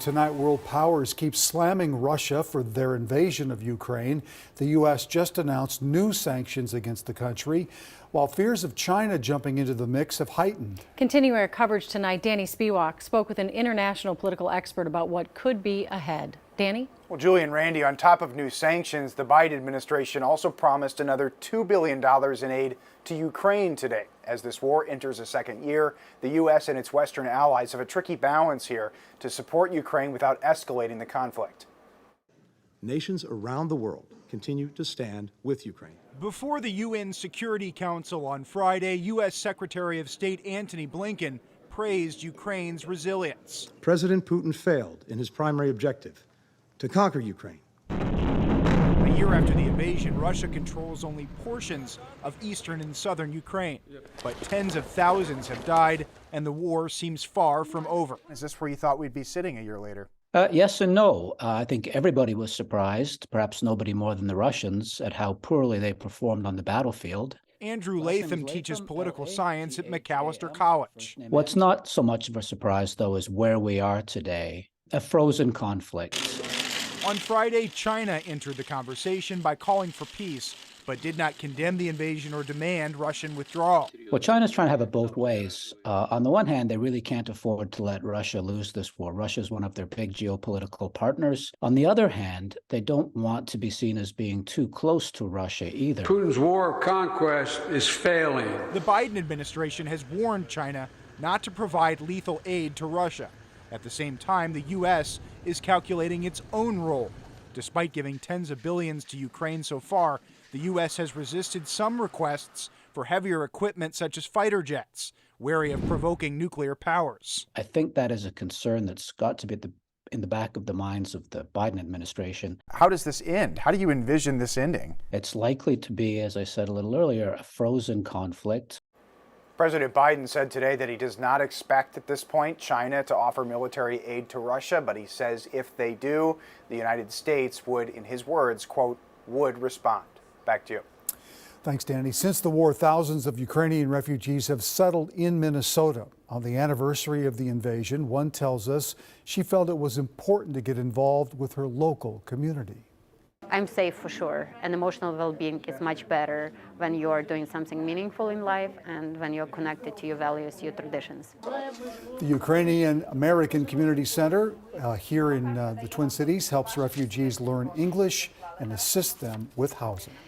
Tonight, world powers keep slamming Russia for their invasion of Ukraine. The U.S. just announced new sanctions against the country, while fears of China jumping into the mix have heightened. Continuing our coverage tonight, Danny Spiewak spoke with an international political expert about what could be ahead. Danny? Well, Julie and Randy, on top of new sanctions, the Biden administration also promised another $2 billion in aid to Ukraine today. As this war enters a second year, the U.S. and its Western allies have a tricky balance here to support Ukraine without escalating the conflict. Nations around the world continue to stand with Ukraine. Before the UN Security Council on Friday, U.S. Secretary of State Antony Blinken praised Ukraine's resilience. President Putin failed in his primary objective, to conquer Ukraine. A year after the invasion, Russia controls only portions of eastern and southern Ukraine. But tens of thousands have died, and the war seems far from over. Is this where you thought we'd be sitting a year later? Yes and no. I think everybody was surprised, perhaps nobody more than the Russians, at how poorly they performed on the battlefield. Andrew Latham teaches political science at Macalester College. What's not so much of a surprise, though, is where we are today, a frozen conflict. On Friday, China entered the conversation by calling for peace, but did not condemn the invasion or demand Russian withdrawal. Well, China's trying to have it both ways. On the one hand, they really can't afford to let Russia lose this war. Russia's one of their big geopolitical partners. On the other hand, they don't want to be seen as being too close to Russia either. Putin's war of conquest is failing. The Biden administration has warned China not to provide lethal aid to Russia. At the same time, the U.S. is calculating its own role. Despite giving tens of billions to Ukraine so far, the U.S. has resisted some requests for heavier equipment such as fighter jets, wary of provoking nuclear powers. I think that is a concern that's got to be in the back of the minds of the Biden administration. How does this end? How do you envision this ending? It's likely to be, as I said a little earlier, a frozen conflict. President Biden said today that he does not expect at this point China to offer military aid to Russia, but he says if they do, the United States would, in his words, quote, would respond. Back to you. Thanks, Danny. Since the war, thousands of Ukrainian refugees have settled in Minnesota. On the anniversary of the invasion, one tells us she felt it was important to get involved with her local community. I'm safe for sure, and emotional well-being is much better when you're doing something meaningful in life and when you're connected to your values, your traditions. The Ukrainian American Community Center here in the Twin Cities helps refugees learn English and assist them with housing.